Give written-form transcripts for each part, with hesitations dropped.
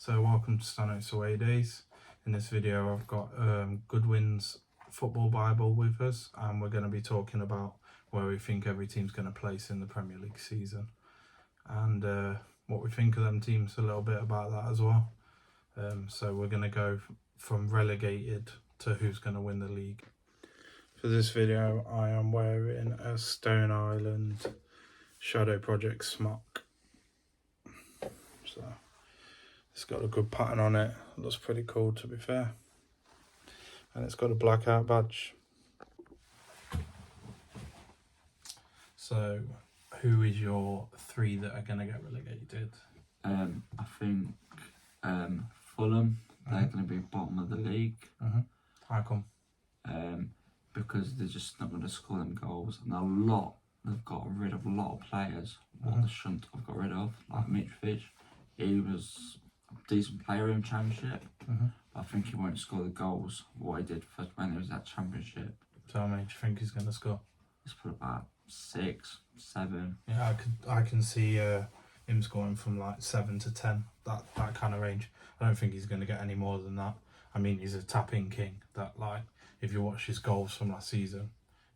So welcome to Stanhopesawaydays. In this video I've got Goodwinsfootballbible with us, and we're going to be talking about where we think every team's going to place in the Premier League season, and what we think of them teams, a little bit about that as well. So we're going to go from relegated to who's going to win the league. For this video I am wearing a Stone Island Shadow Project smock. So it's got a good pattern on it. It looks pretty cool, to be fair. And it's got a blackout badge. So who is your three that are going to get relegated? I think Fulham, they're going to be bottom of the league. How come? Because they're just not going to score them goals. And they've got rid of a lot of players what they shouldn't have got rid of, like Mitrovic. He was a decent player in Championship, but I think he won't score the goals what he did for when he was at Championship. So how many do you think he's going to score? He's put about 6, 7. Yeah, I can see him scoring from like 7 to 10, that kind of range. I don't think he's going to get any more than that. I mean, he's a tap-in king. That, like, if you watch his goals from last season,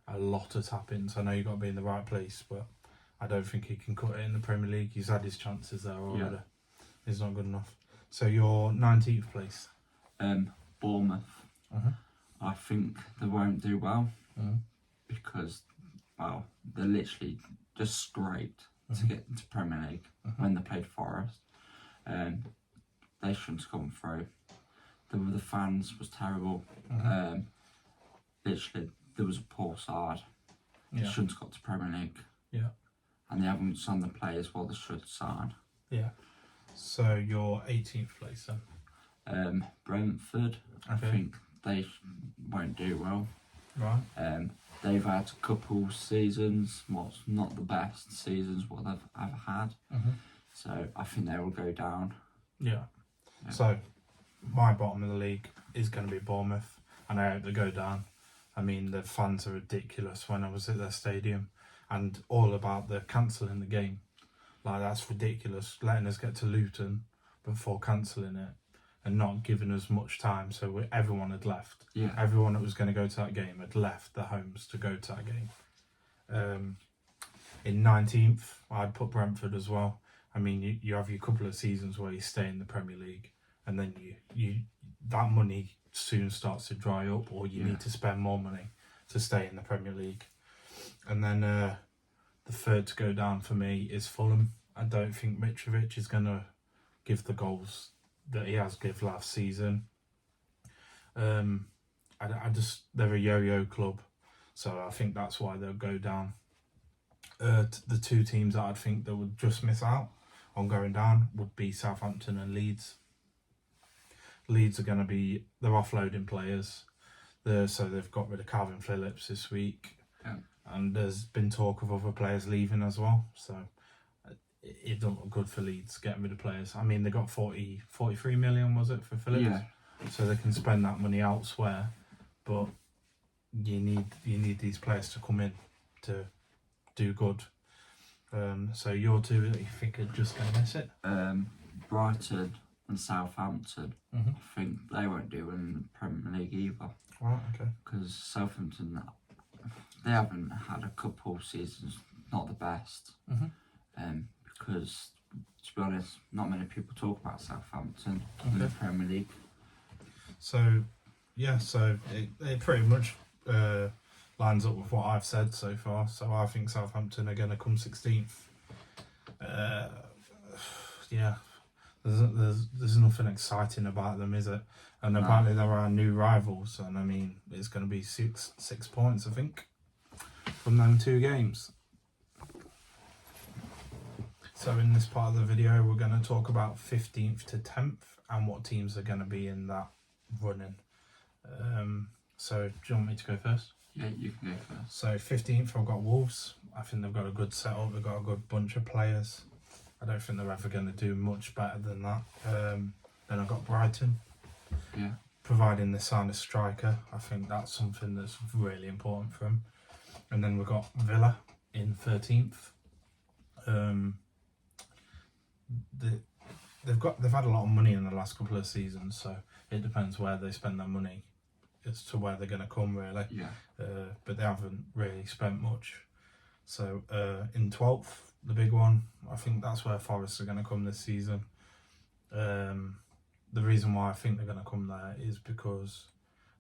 a lot of tap-ins. I know you've got to be in the right place, but I don't think he can cut it in the Premier League. He's had his chances there already. Yeah. He's not good enough. So you're 19th place. Bournemouth. I think they won't do well because, well, they literally just scraped to get into Premier League when they played Forest. They shouldn't have gone through. The fans was terrible. Literally, there was a poor side. They shouldn't have got to Premier League. Yeah. And they haven't signed the players what they should sign. Yeah. So you're 18th place then. Brentford, I think they won't do well. Right. They've had a couple seasons, what's not the best seasons what they've ever had. So I think they will go down. Yeah. So my bottom of the league is going to be Bournemouth, and I hope they go down. I mean, the fans are ridiculous when I was at their stadium, and all about the cancelling the game. Like, that's ridiculous, letting us get to Luton before cancelling it and not giving us much time. So everyone had left. Yeah. Everyone that was going to go to that game had left their homes to go to that game. In 19th, I'd put Brentford as well. I mean, you have your couple of seasons where you stay in the Premier League, and then you that money soon starts to dry up, or you need to spend more money to stay in the Premier League. And then the third to go down for me is Fulham. I don't think Mitrovic is going to give the goals that he has give last season. They're a yo-yo club, so I think that's why they'll go down. The two teams that I'd think that would just miss out on going down would be Southampton and Leeds. Leeds are going to be, they're offloading players. So they've got rid of Calvin Phillips this week. Yeah. And there's been talk of other players leaving as well. So it don't look good for Leeds getting rid of players. I mean, they got 43 million, was it, for Phillips? Yeah. So they can spend that money elsewhere. But you need these players to come in to do good. So your two that you think are just going to miss it? Brighton and Southampton. I think they won't do in the Premier League either. Right, okay. Because Southampton, they haven't had a couple seasons, not the best. Because, to be honest, not many people talk about Southampton in the Premier League. So, yeah, it pretty much lines up with what I've said so far. So I think Southampton are going to come 16th. Yeah, there's nothing exciting about them, is it? And apparently they're our new rivals, and I mean, it's going to be six points, I think, from them 2 games. So in this part of the video, we're going to talk about 15th to 10th and what teams are going to be in that running. So do you want me to go first? Yeah, you can go first. So 15th, I've got Wolves. I think they've got a good setup. They've got a good bunch of players. I don't think they're ever going to do much better than that. Then I've got Brighton. Yeah. Providing they sign a striker, I think that's something that's really important for them. And then we've got Villa in 13th. they've had a lot of money in the last couple of seasons, so it depends where they spend their money as to where they're going to come, really. Yeah. But they haven't really spent much. So in 12th, the big one, I think that's where Forest are going to come this season. The reason why I think they're going to come there is because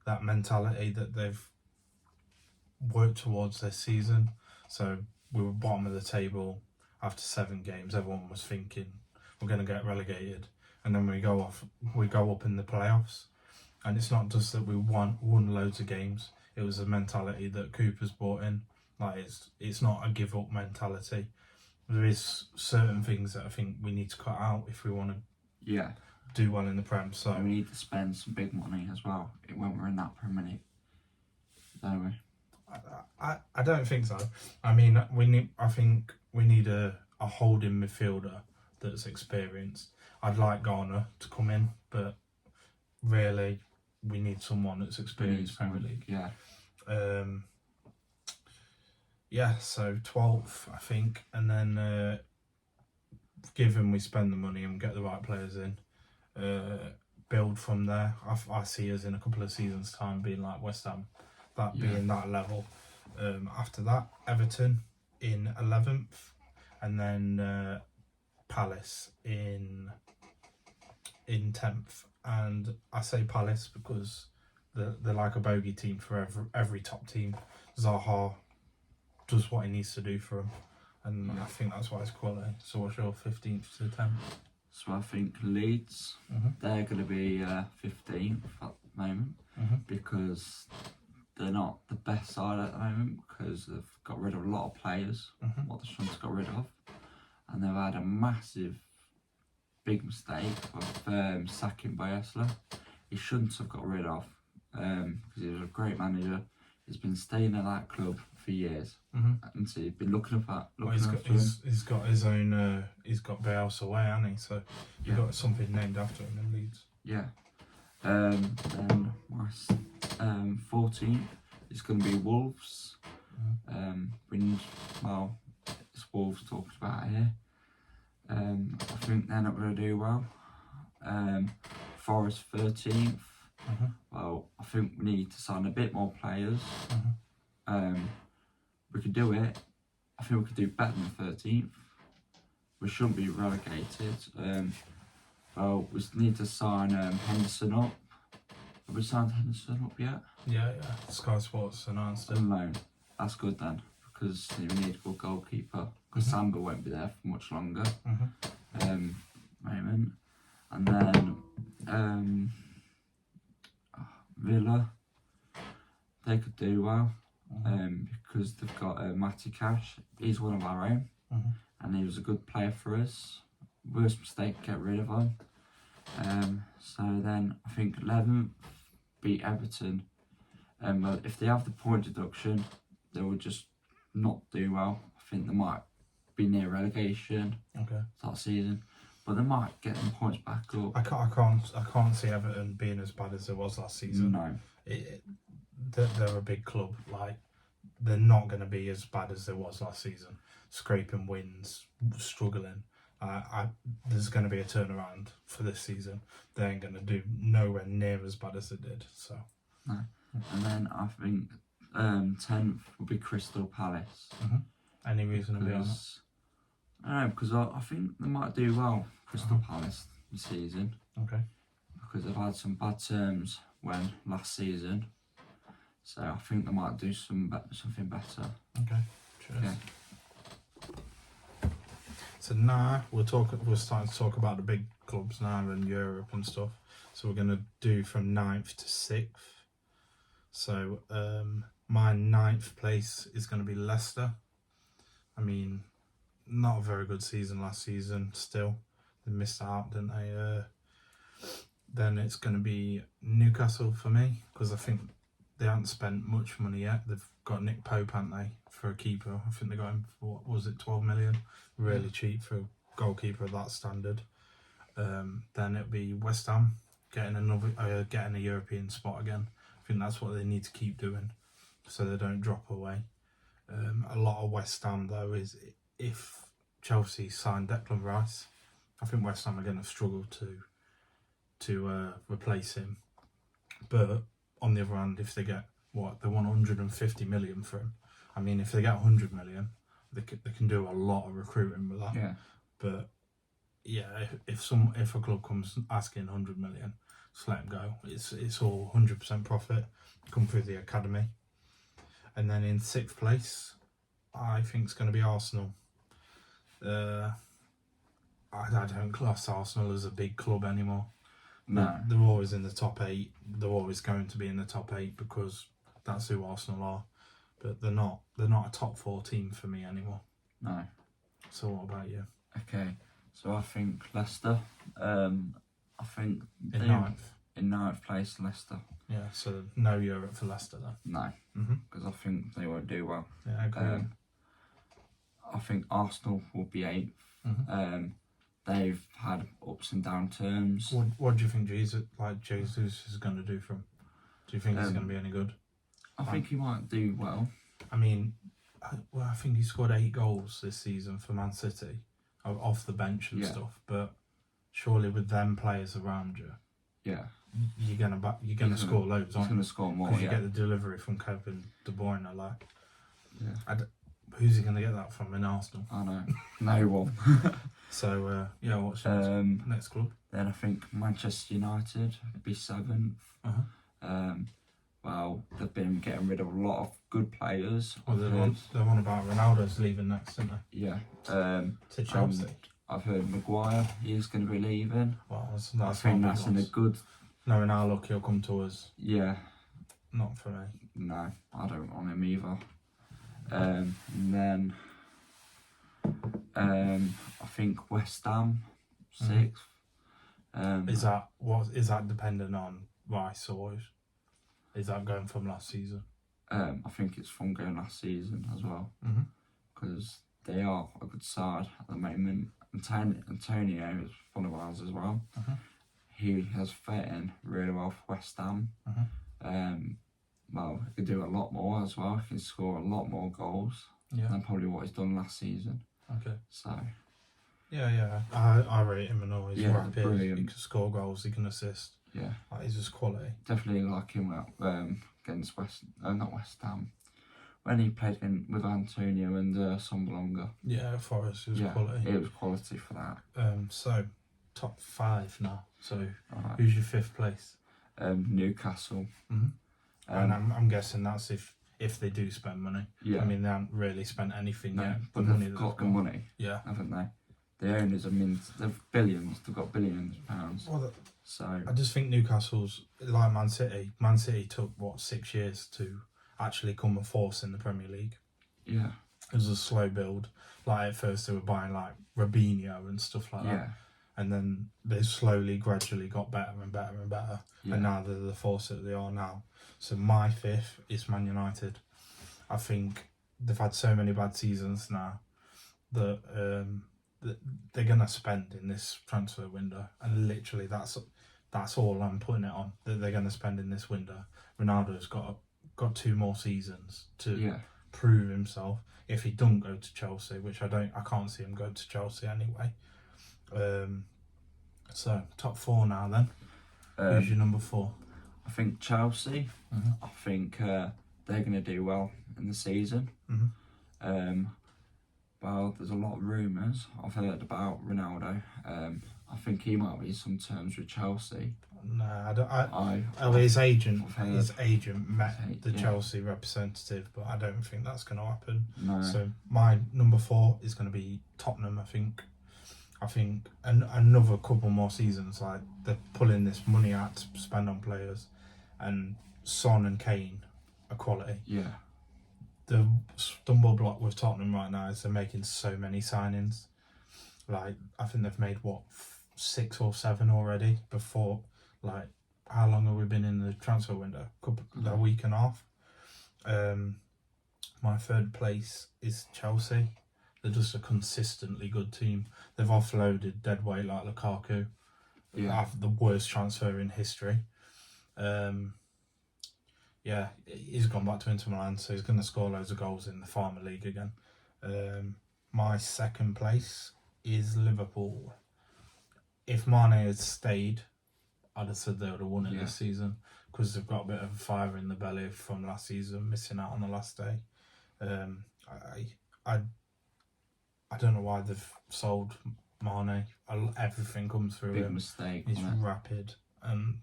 that mentality that they've worked towards this season. So we were bottom of the table after 7 games. Everyone was thinking we're going to get relegated, and then we go up in the playoffs. And it's not just that we won loads of games. It was a mentality that Cooper's brought in. Like it's not a give up mentality. There is certain things that I think we need to cut out if we want to do well in the Prem. So we need to spend some big money as well when we're in that Premier League, don't we? I don't think so. I mean, I think we need a holding midfielder that's experienced. I'd like Garner to come in, but really we need someone that's experienced Premier League. Yeah. So 12th, I think, and then given we spend the money and get the right players in, build from there. I see us in a couple of seasons' time being like West Ham, being that level. After that, Everton in 11th, and then Palace in 10th. And I say Palace because they're like a bogey team for every top team. Zaha does what he needs to do for them, and I think that's why it's quality. So what's your 15th to 10th? So I think Leeds, they're going to be 15th at the moment because they're not the best side at the moment because they've got rid of a lot of players, what they shouldn't have got rid of, and they've had a massive, big mistake of sacking Bielsa. He shouldn't have got rid of because he was a great manager. He's been staying at that club for years, and so he's been looking after him. He's got his own. He's got Bielsa way, hasn't he? So you've got something named after him in Leeds. Yeah. Then my 14th is going to be Wolves. It's Wolves talked about here. I think they're not going to do well. Forest 13th. Well, I think we need to sign a bit more players. We could do it. I think we could do better than 13th. We shouldn't be relegated. Well, we need to sign Henderson up. Have we signed Henderson up yet? Yeah. Sky Sports announced it. No, that's good then, because we need a good goalkeeper. Because Samba won't be there for much longer. Moment. And then Villa, they could do well because they've got Matty Cash. He's one of our own, and he was a good player for us. Worst mistake, get rid of him. So then I think 11th, beat Everton. Well, if they have the point deduction, they will just not do well. I think they might be near relegation that season, but they might get them points back up. I can't see Everton being as bad as it was last season. No, they're a big club. Like they're not going to be as bad as they was last season. Scraping wins, struggling. There's going to be a turnaround for this season. They ain't going to do nowhere near as bad as they did. So no. And then I think 10th will be Crystal Palace. Any reason to be on it? I don't know, because I think they might do well, Crystal Palace, this season. Okay. Because they've had some bad terms last season. So I think they might do something better. Okay. Cheers. Yeah. So now we're starting to talk about the big clubs now in Europe and stuff. So we're going to do from 9th to 6th. So my 9th place is going to be Leicester. I mean, not a very good season last season still. They missed out, didn't they? Then it's going to be Newcastle for me, because I think they haven't spent much money yet. They've got Nick Pope, haven't they, for a keeper. I think they got him for, what was it, 12 million? Really cheap for a goalkeeper of that standard. Then it'll be West Ham getting a European spot again. I think that's what they need to keep doing so they don't drop away. A lot of West Ham though is if Chelsea signed Declan Rice, I think West Ham are going to struggle to replace him. But on the other hand, if they get they want 150 million for him. I mean, if they get 100 million, they can do a lot of recruiting with that. Yeah. But yeah, if a club comes asking 100 million, just let him go. It's all 100% profit. Come through the academy. And then in 6th place, I think it's going to be Arsenal. I don't class Arsenal as a big club anymore. No. They're always in the top 8. They're always going to be in the top 8 because that's who Arsenal are. But they're not a top 4 team for me anymore. No. So what about you? Okay. So I think Leicester. I think In 9th. In 9th place, Leicester. Yeah, so no Europe for Leicester then. No. Because I think they won't do well. Yeah, I agree. I think Arsenal will be 8th. They've had ups and down terms. What do you think Jesus is going to do for him? Do you think he's going to be any good? I think he might do well. I mean, I think he scored 8 goals this season for Man City, off the bench and stuff. But surely with them players around you, yeah, you're gonna score loads. He's going to score more. Because you get the delivery from Kevin De Bruyne. Yeah. Who's he going to get that from in Arsenal? I know. No one. So, what's your next club? Then I think Manchester United would be 7th. Well, they've been getting rid of a lot of good players. Well, they're on about Ronaldo's leaving next, isn't they? Yeah. To Chelsea. I've heard Maguire, he's going to be leaving. Well, I think that's in a good... Knowing our luck, he'll come to us. Yeah. Not for me. No, I don't want him either. And then I think West Ham 6th. Is that dependent on Rice or is that going from last season? I think it's from going last season as well, because they are a good side at the moment. Antonio is one of ours as well. He has fit in really well for West Ham. Well, he could do a lot more as well. He can score a lot more goals than probably what he's done last season. Okay. So. Yeah. I rate him and all. He's rapid. Brilliant. He can score goals. He can assist. Yeah. He's just quality. Definitely like him against not West Ham. When he played with Antonio and Sombalonga. Yeah, Forest was quality. It was quality for that. So, top 5 now. So, who's your 5th place? Newcastle. And I'm guessing that's if they do spend money. Yeah. I mean, they haven't really spent anything yet. But they've got the money. Yeah. Haven't they? The owners, they've billions. They've got billions of pounds. Well, so I just think Newcastle's like Man City. Man City took 6 years to actually come a force in the Premier League. Yeah. It was a slow build. Like at first they were buying like Robinho and stuff like that. And then they slowly, gradually got better and better and better. Yeah. And now they're the force that they are now. So my 5th is Man United. I think they've had so many bad seasons now that they're going to spend in this transfer window. And literally that's all I'm putting it on, that they're going to spend in this window. Ronaldo's got 2 more seasons to prove himself. If he doesn't go to Chelsea, which I can't see him go to Chelsea anyway. So top 4 now then. Who's your number 4? I think Chelsea. I think they're going to do well in the season. Well, there's a lot of rumours I've heard about Ronaldo. I think he might be some terms with Chelsea. No, I don't. His agent met the Chelsea representative, but I don't think that's going to happen. No. So my number 4 is going to be Tottenham. I think another couple more seasons, like they're pulling this money out to spend on players, and Son and Kane are quality. Yeah. The stumble block with Tottenham right now is they're making so many signings. Like I think they've made 6 or 7 already before. Like how long have we been in the transfer window? A week and a half. My 3rd place is Chelsea. They're just a consistently good team. They've offloaded deadweight like Lukaku. After the worst transfer in history. He's gone back to Inter Milan, so he's going to score loads of goals in the Farmer League again. My 2nd place is Liverpool. if Mane had stayed, I'd have said they would have won it Yeah. this season, because they've got a bit of a fire in the belly from last season, missing out on the last day. I don't know why they've sold Mane. Everything comes through Big him. mistake. He's wasn't it? rapid, and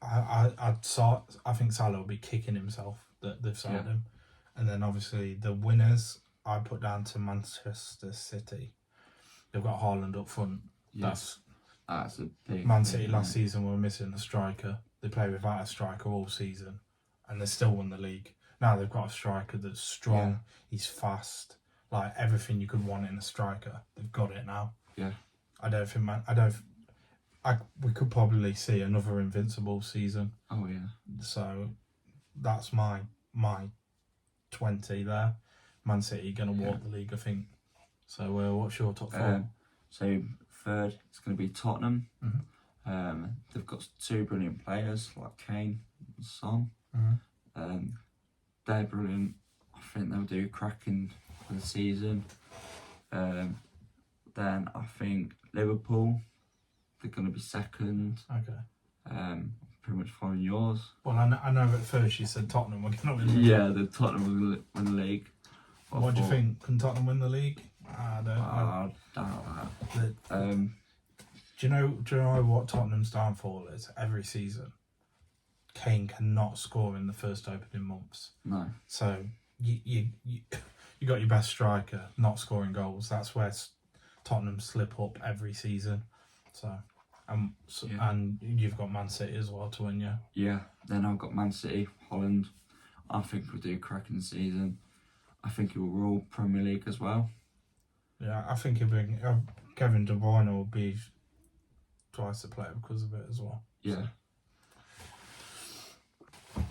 I think Salah will be kicking himself that they've sold him. And then obviously the winners I put down to Manchester City. They've got Haaland up front. Yeah. That's a big Man thing, City isn't last it? season were missing a striker. They play without a striker all season, and they still won the league. Now they've got a striker that's strong. Yeah. He's fast, like everything you could want in a striker. They've got it now. Yeah. We could probably see another invincible season. Oh yeah. So that's my 20 there. Man City gonna walk the league, I think. So what's your top four? So third, it's going to be Tottenham. Mm-hmm. They've got two brilliant players like Kane and Son. Mm-hmm. They're brilliant. I think they'll do cracking for the season. Then I think Liverpool, they're going to be second. Okay. Pretty much following yours. Well, I know at first you said Tottenham were going to win. Yeah, the Tottenham will win the league. What do you think? Can Tottenham win the league? I don't know. I doubt that. Do you know what Tottenham's downfall is? Every season, Kane cannot score in the first opening months. No. So you got your best striker not scoring goals. That's where Tottenham slip up every season. So and you've got Man City as well to win. Yeah. Then I've got Man City, Holland. I think we'll do cracking season. I think it will rule Premier League as well. Yeah, I think Kevin De Bruyne will be twice the player because of it as well. Yeah. So,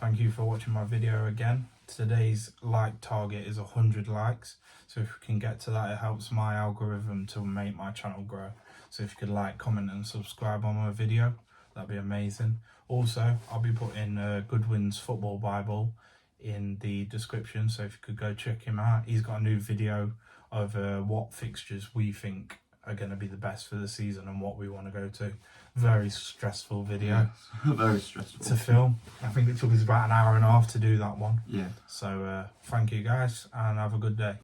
thank you for watching my video again. Today's like target is 100 likes. So if we can get to that, it helps my algorithm to make my channel grow. So if you could like, comment and subscribe on my video, that'd be amazing. Also, I'll be putting Goodwinsfootballbible in the description, so if you could go check him out. He's got a new video of what fixtures we think are going to be the best for the season and what we want to go to. Very stressful video. Yeah, very stressful to film. I think it took us about an hour and a half to do that one. Yeah. So thank you guys and have a good day.